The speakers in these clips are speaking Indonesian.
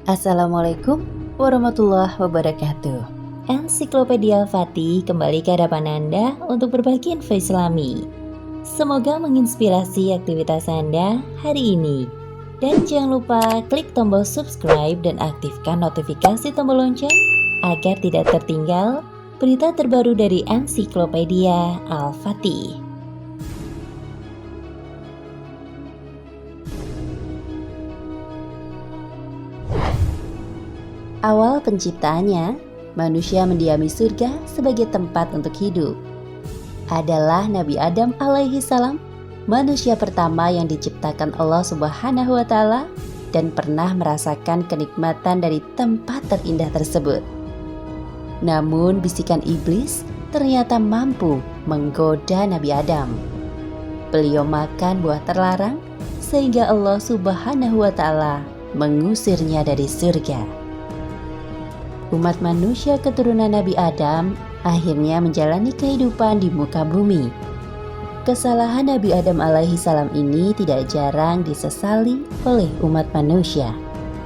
Assalamualaikum warahmatullahi wabarakatuh. Ensiklopedia Al-Fatih kembali ke hadapan Anda untuk berbagi info Islami. Semoga menginspirasi aktivitas Anda hari ini. Dan jangan lupa klik tombol subscribe dan aktifkan notifikasi tombol lonceng agar tidak tertinggal berita terbaru dari Ensiklopedia Al-Fatih. Awal penciptaannya, manusia mendiami surga sebagai tempat untuk hidup. Adalah Nabi Adam alaihi salam, manusia pertama yang diciptakan Allah Subhanahu wa Ta'ala dan pernah merasakan kenikmatan dari tempat terindah tersebut. Namun bisikan iblis ternyata mampu menggoda Nabi Adam. Beliau makan buah terlarang sehingga Allah Subhanahu wa Ta'ala mengusirnya dari surga. Umat manusia keturunan Nabi Adam akhirnya menjalani kehidupan di muka bumi. Kesalahan Nabi Adam alaihi salam ini tidak jarang disesali oleh umat manusia.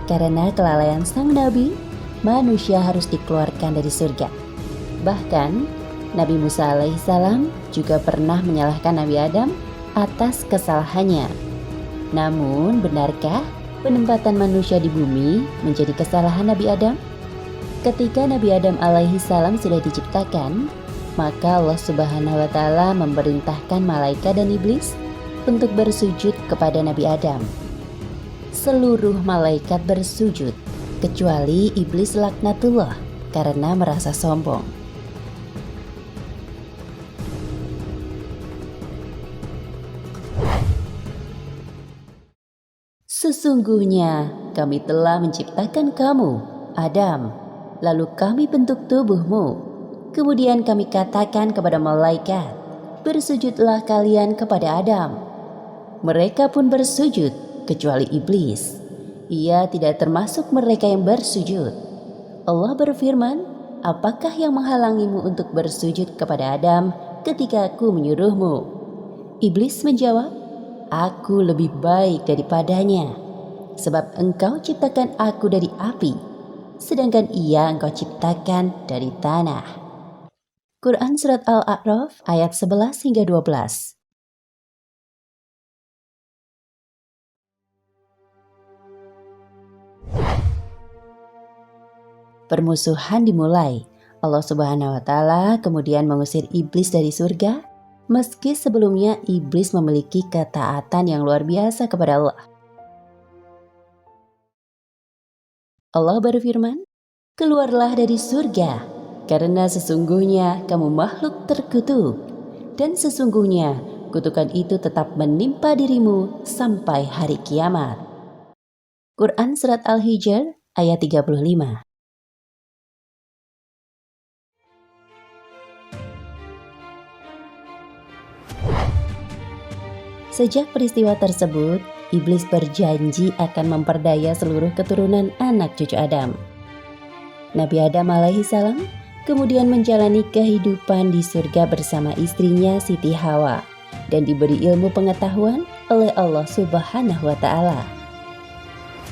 Karena kelalaian sang Nabi, manusia harus dikeluarkan dari surga. Bahkan, Nabi Musa alaihi salam juga pernah menyalahkan Nabi Adam atas kesalahannya. Namun, benarkah penempatan manusia di bumi menjadi kesalahan Nabi Adam? Ketika Nabi Adam alaihi salam sudah diciptakan, maka Allah Subhanahu wa Ta'ala memerintahkan malaikat dan iblis untuk bersujud kepada Nabi Adam. Seluruh malaikat bersujud, kecuali iblis laknatullah karena merasa sombong. Sesungguhnya kami telah menciptakan kamu, Adam. Lalu kami bentuk tubuhmu. Kemudian kami katakan kepada malaikat, bersujudlah kalian kepada Adam. Mereka pun bersujud, kecuali iblis. Ia tidak termasuk mereka yang bersujud. Allah berfirman, apakah yang menghalangimu untuk bersujud kepada Adam ketika aku menyuruhmu? Iblis menjawab, aku lebih baik daripadanya, sebab engkau ciptakan aku dari api, sedangkan ia engkau ciptakan dari tanah. Quran Surat Al-A'raf ayat 11 hingga 12. Permusuhan dimulai. Allah Subhanahu wa Ta'ala kemudian mengusir iblis dari surga, meski sebelumnya iblis memiliki ketaatan yang luar biasa kepada Allah. Allah berfirman, keluarlah dari surga, karena sesungguhnya kamu makhluk terkutuk, dan sesungguhnya kutukan itu tetap menimpa dirimu sampai hari kiamat. Quran Surat Al-Hijr ayat 35. Sejak peristiwa tersebut, iblis berjanji akan memperdaya seluruh keturunan anak cucu Adam. Nabi Adam alaihi salam kemudian menjalani kehidupan di surga bersama istrinya Siti Hawa dan diberi ilmu pengetahuan oleh Allah Subhanahu wa Ta'ala.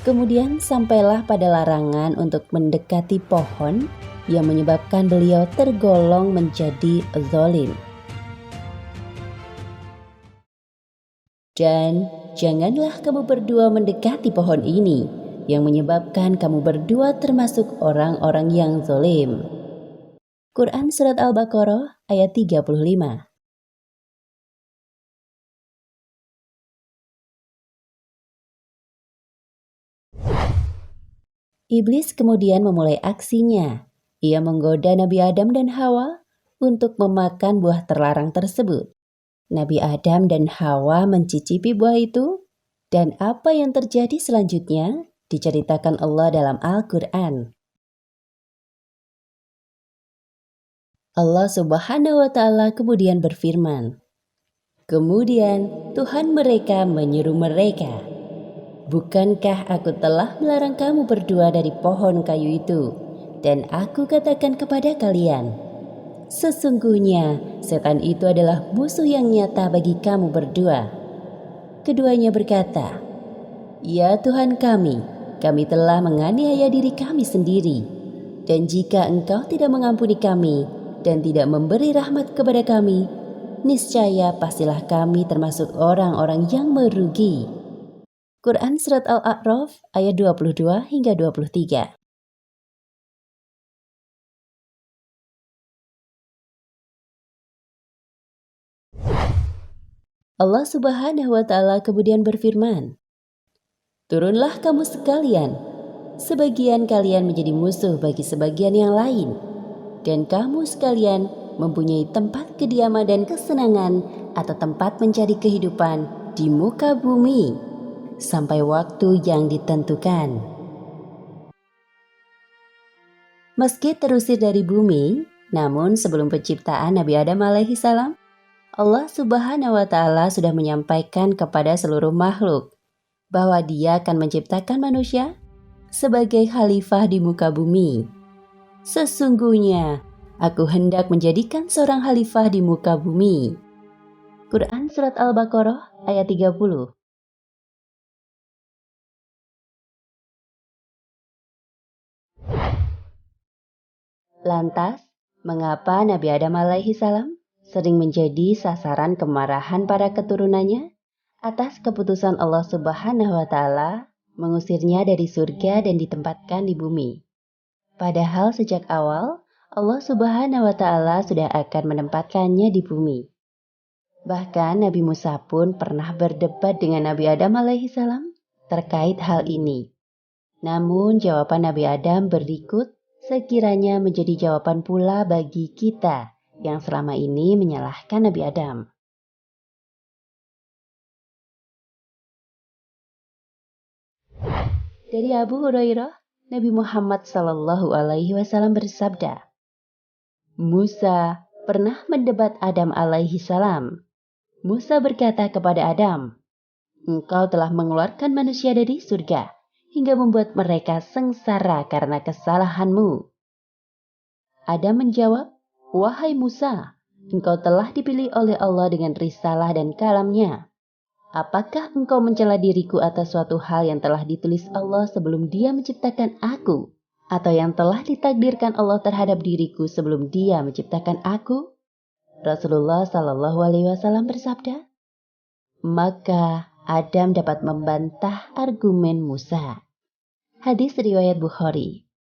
Kemudian sampailah pada larangan untuk mendekati pohon yang menyebabkan beliau tergolong menjadi zalim. Dan janganlah kamu berdua mendekati pohon ini, yang menyebabkan kamu berdua termasuk orang-orang yang zalim. Quran Surat Al-Baqarah ayat 35. Iblis kemudian memulai aksinya. Ia menggoda Nabi Adam dan Hawa untuk memakan buah terlarang tersebut. Nabi Adam dan Hawa mencicipi buah itu, dan apa yang terjadi selanjutnya diceritakan Allah dalam Al-Quran. Allah Subhanahu wa Ta'ala kemudian berfirman, kemudian Tuhan mereka menyuruh mereka, bukankah aku telah melarang kamu berdua dari pohon kayu itu, dan aku katakan kepada kalian, sesungguhnya setan itu adalah musuh yang nyata bagi kamu berdua. Keduanya berkata, ya Tuhan kami, kami telah menganiaya diri kami sendiri. Dan jika Engkau tidak mengampuni kami dan tidak memberi rahmat kepada kami, niscaya pastilah kami termasuk orang-orang yang merugi. Quran Surat Al-A'raf ayat 22 hingga 23. Allah Subhanahu wa Ta'ala kemudian berfirman, "Turunlah kamu sekalian, sebagian kalian menjadi musuh bagi sebagian yang lain, dan kamu sekalian mempunyai tempat kediaman dan kesenangan atau tempat mencari kehidupan di muka bumi sampai waktu yang ditentukan." Meski terusir dari bumi, namun sebelum penciptaan Nabi Adam alaihi salam, Allah Subhanahu wa Ta'ala sudah menyampaikan kepada seluruh makhluk bahwa Dia akan menciptakan manusia sebagai khalifah di muka bumi. Sesungguhnya, Aku hendak menjadikan seorang khalifah di muka bumi. Quran Surat Al-Baqarah ayat 30. Lantas, mengapa Nabi Adam alaihi salam sering menjadi sasaran kemarahan para keturunannya atas keputusan Allah Subhanahu wa Ta'ala mengusirnya dari surga dan ditempatkan di bumi? Padahal sejak awal Allah Subhanahu wa Ta'ala sudah akan menempatkannya di bumi. Bahkan Nabi Musa pun pernah berdebat dengan Nabi Adam alaihi salam terkait hal ini. Namun jawaban Nabi Adam berikut sekiranya menjadi jawaban pula bagi kita yang selama ini menyalahkan Nabi Adam. Dari Abu Hurairah, Nabi Muhammad SAW bersabda, Musa pernah mendebat Adam alaihi salam. Musa berkata kepada Adam, "Engkau telah mengeluarkan manusia dari surga hingga membuat mereka sengsara karena kesalahanmu." Adam menjawab, "Wahai Musa, engkau telah dipilih oleh Allah dengan risalah dan kalamnya. Apakah engkau mencela diriku atas suatu hal yang telah ditulis Allah sebelum Dia menciptakan aku? Atau yang telah ditakdirkan Allah terhadap diriku sebelum Dia menciptakan aku?" Rasulullah SAW bersabda, maka Adam dapat membantah argumen Musa. Hadis riwayat Bukhari.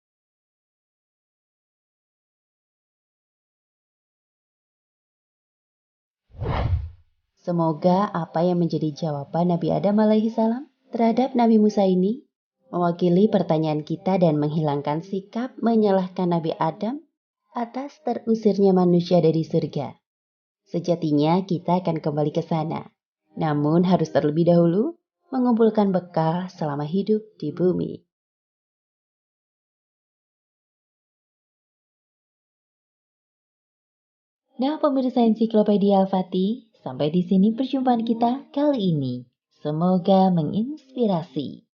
Semoga apa yang menjadi jawaban Nabi Adam alaihi salam terhadap Nabi Musa ini mewakili pertanyaan kita dan menghilangkan sikap menyalahkan Nabi Adam atas terusirnya manusia dari surga. Sejatinya kita akan kembali ke sana, namun harus terlebih dahulu mengumpulkan bekal selama hidup di bumi. Nah, pemirsa Ensiklopedia Al-Fatih, sampai di sini perjumpaan kita kali ini. Semoga menginspirasi.